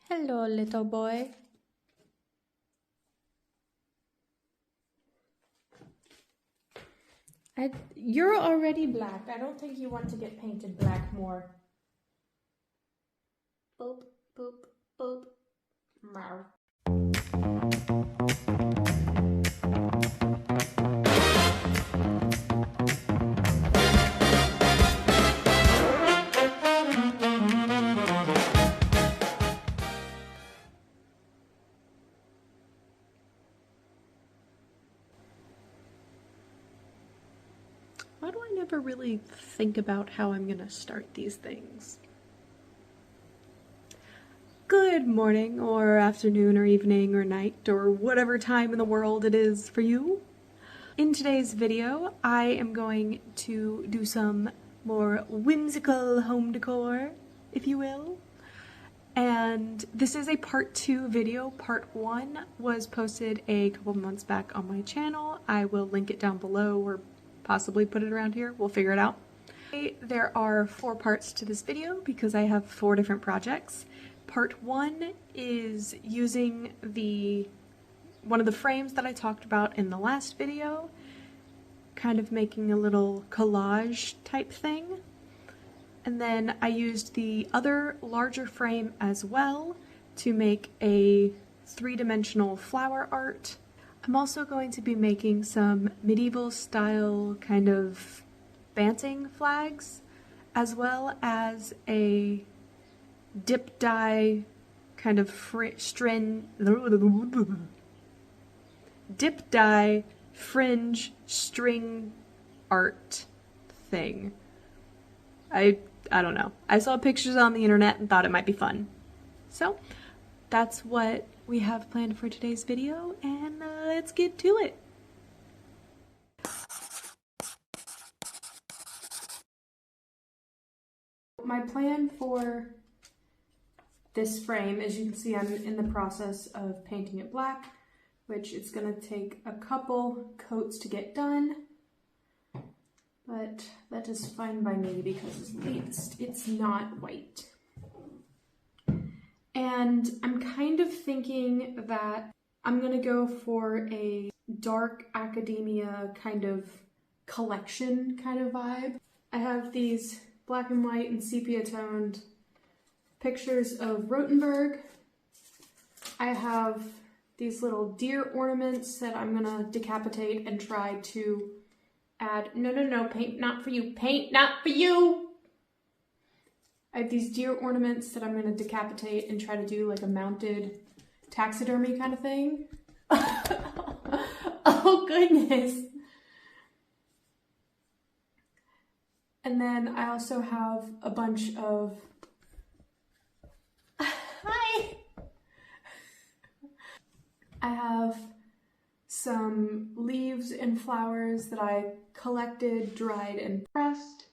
Hello, little boy. You're already black. I don't think you want to get painted black more. Boop, boop, boop. Meow. Why do I never really think about how I'm gonna start these things? Good morning, or afternoon, or evening, or night, or whatever time in the world it is for you. In today's video, I am going to do some more whimsical home decor, if you will. And this is a part 2 video. Part 1 was posted a couple months back on my channel. I will link it down below or possibly put it around here. We'll figure it out. There are 4 parts to this video because I have 4 different projects. Part 1 is using one of the frames that I talked about in the last video, kind of making a little collage type thing. And then I used the other larger frame as well to make a 3-dimensional flower art. I'm also going to be making some medieval style kind of banting flags, as well as a dip dye kind of dip dye fringe string art thing. I don't know. I saw pictures on the internet and thought it might be fun. So that's what we have planned for today's video, and let's get to it. My plan for this frame, as you can see, I'm in the process of painting it black, which it's going to take a couple coats to get done. But that is fine by me because at least it's not white. And I'm kind of thinking that I'm gonna go for a dark academia kind of collection kind of vibe. I have these black and white and sepia toned pictures of Rothenberg. I have these little deer ornaments that I'm gonna decapitate and try to add, no, paint not for you, paint not for you! I have these deer ornaments that I'm going to decapitate and try to do like a mounted taxidermy kind of thing. Oh goodness! And then I also have a bunch of... Hi! I have some leaves and flowers that I collected, dried, and pressed.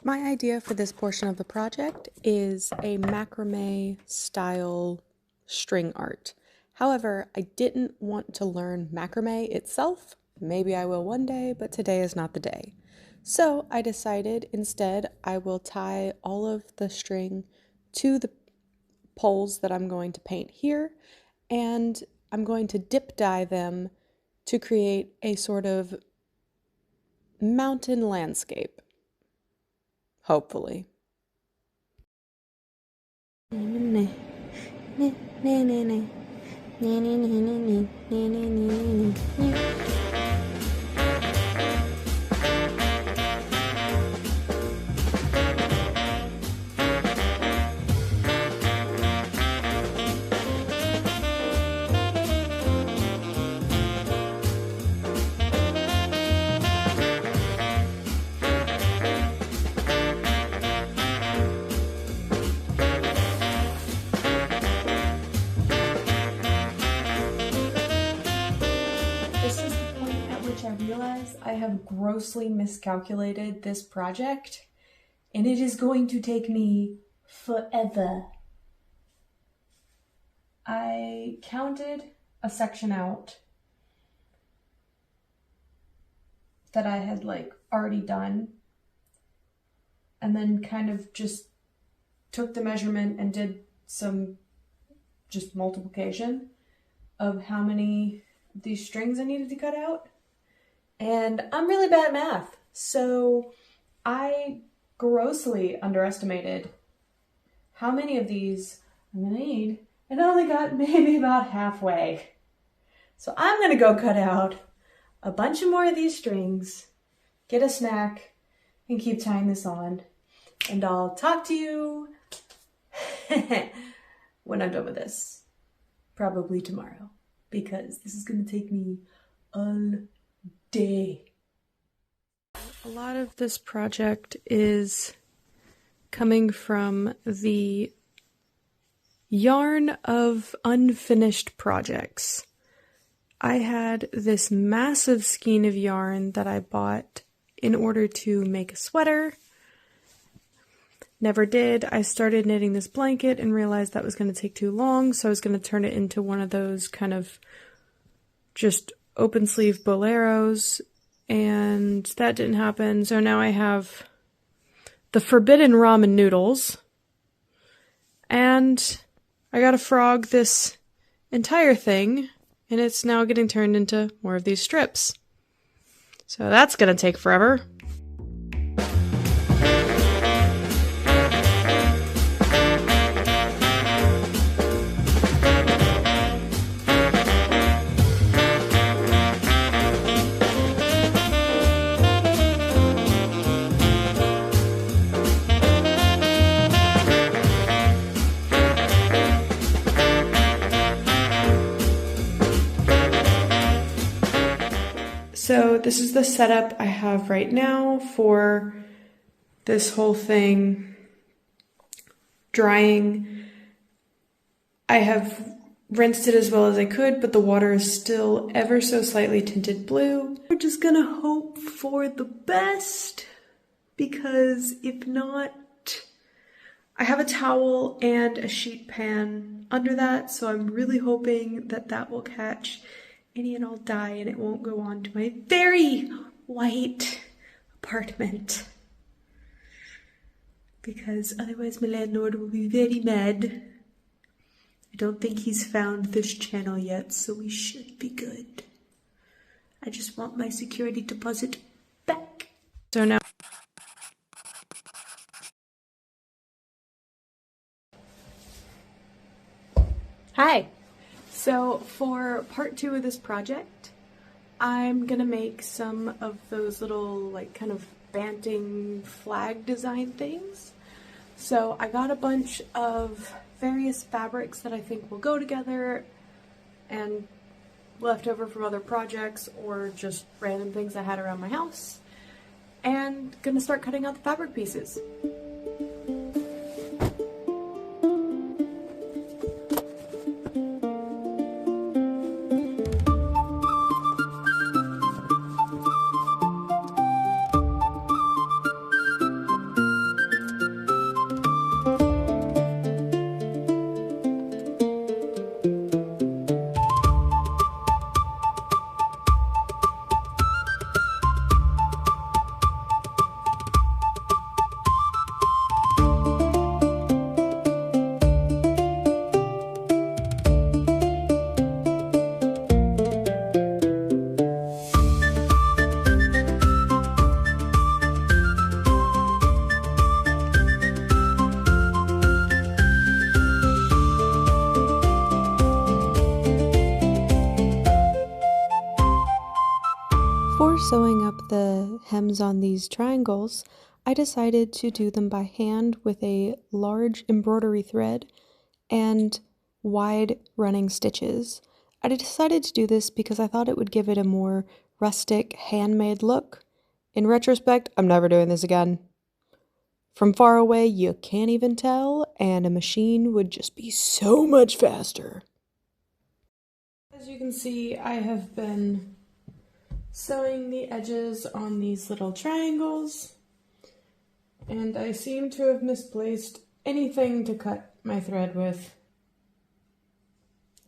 My idea for this portion of the project is a macrame style string art. However, I didn't want to learn macrame itself. Maybe I will one day, but today is not the day. So I decided instead I will tie all of the string to the poles that I'm going to paint here, and I'm going to dip dye them to create a sort of mountain landscape. Hopefully. I have grossly miscalculated this project, and it is going to take me forever. I counted a section out that I had already done, and then kind of just took the measurement and did some just multiplication of how many of these strings I needed to cut out. And I'm really bad at math, so I grossly underestimated how many of these I'm gonna need, and I only got maybe about halfway. So I'm gonna go cut out a bunch of more of these strings, get a snack, and keep tying this on. And I'll talk to you when I'm done with this. Probably tomorrow, because this is gonna take me all day. A lot of this project is coming from the yarn of unfinished projects. I had this massive skein of yarn that I bought in order to make a sweater. Never did. I started knitting this blanket and realized that was going to take too long, so I was going to turn it into one of those kind of just open sleeve boleros, and that didn't happen. So now I have the forbidden ramen noodles, and I gotta frog this entire thing, and it's now getting turned into more of these strips. So that's gonna take forever. So this is the setup I have right now for this whole thing drying. I have rinsed it as well as I could, but the water is still ever so slightly tinted blue. We're just gonna hope for the best, because if not, I have a towel and a sheet pan under that, so I'm really hoping that that will catch any and all dye and it won't go on to my very white apartment, because otherwise my landlord will be very mad. I don't think he's found this channel yet, so we should be good. I just want my security deposit back. So now hi. So for part 2 of this project, I'm gonna make some of those little kind of banting flag design things. So I got a bunch of various fabrics that I think will go together and left over from other projects or just random things I had around my house, and gonna start cutting out the fabric pieces. sewing up the hems on these triangles, I decided to do them by hand with a large embroidery thread and wide running stitches. I decided to do this because I thought it would give it a more rustic, handmade look. In retrospect, I'm never doing this again. From far away, you can't even tell, and a machine would just be so much faster. As you can see, I have been sewing the edges on these little triangles, and I seem to have misplaced anything to cut my thread with.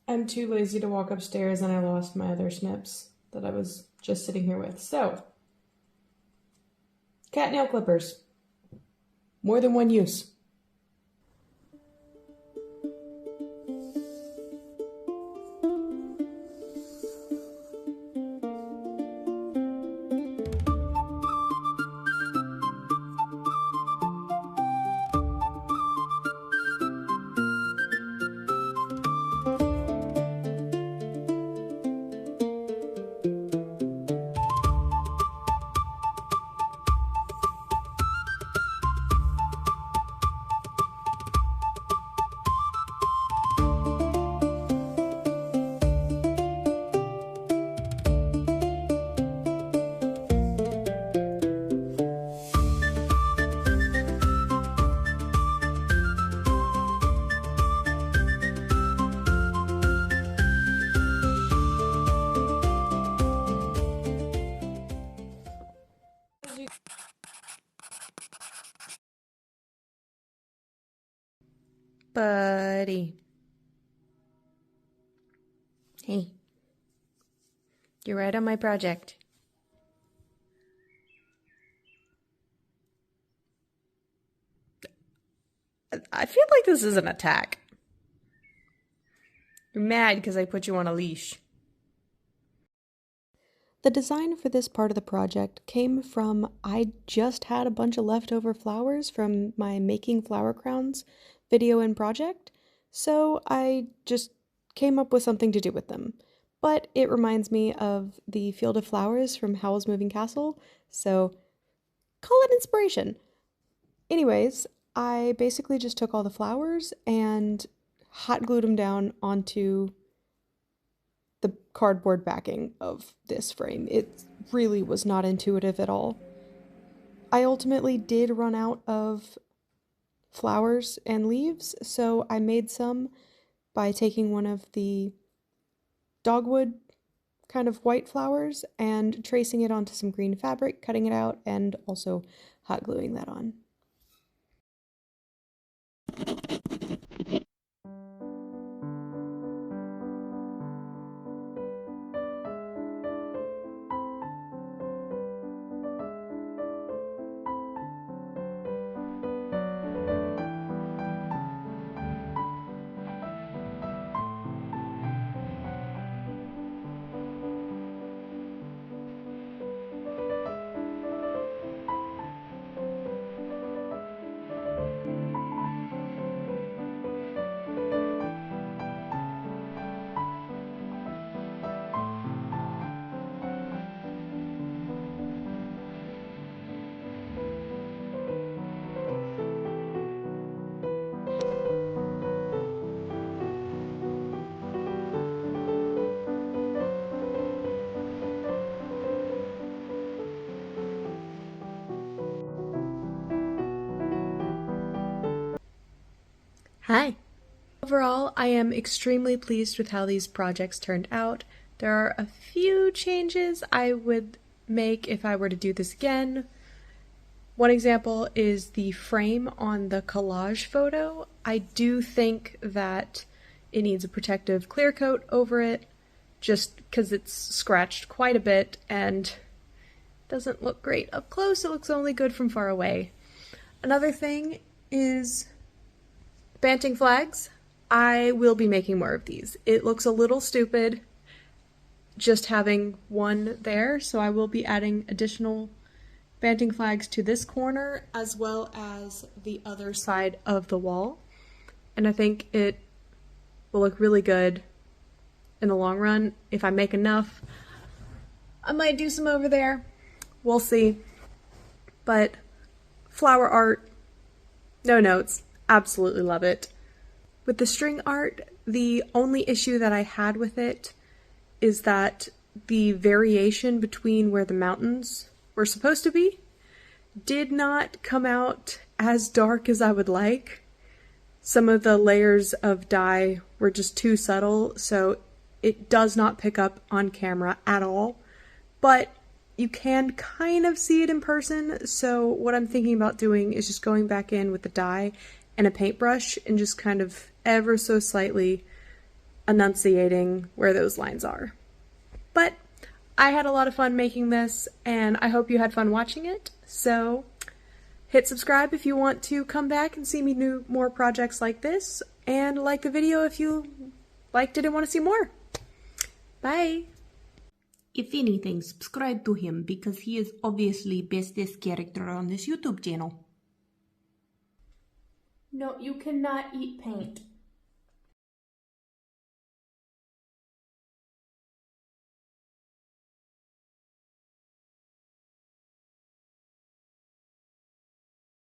I'm too lazy to walk upstairs and I lost my other snips that I was just sitting here with. So, cat nail clippers. More than one use. Buddy. Hey. You're right on my project. I feel like this is an attack. You're mad because I put you on a leash. The design for this part of the project came from I just had a bunch of leftover flowers from my Making Flower Crowns video and project, so I just came up with something to do with them. But it reminds me of the Field of Flowers from Howl's Moving Castle, so call it inspiration. Anyways, I basically just took all the flowers and hot glued them down onto the cardboard backing of this frame. It really was not intuitive at all. I ultimately did run out of flowers and leaves, so I made some by taking one of the dogwood kind of white flowers and tracing it onto some green fabric, cutting it out, and also hot gluing that on. Hi! Overall, I am extremely pleased with how these projects turned out. There are a few changes I would make if I were to do this again. One example is the frame on the collage photo. I do think that it needs a protective clear coat over it, just because it's scratched quite a bit and doesn't look great up close. It looks only good from far away. Another thing is banting flags. I will be making more of these. It looks a little stupid just having one there, so I will be adding additional banting flags to this corner as well as the other side of the wall. And I think it will look really good in the long run. If I make enough, I might do some over there. We'll see. But flower art, no notes. Absolutely love it. With the string art, the only issue that I had with it is that the variation between where the mountains were supposed to be did not come out as dark as I would like. Some of the layers of dye were just too subtle, so it does not pick up on camera at all. But you can kind of see it in person, so what I'm thinking about doing is just going back in with the dye and a paintbrush and just kind of ever so slightly enunciating where those lines are. But I had a lot of fun making this, and I hope you had fun watching it, so hit subscribe if you want to come back and see me do more projects like this, and like the video if you liked it and want to see more. Bye! If anything, subscribe to him because he is obviously bestest character on this YouTube channel. No, you cannot eat paint.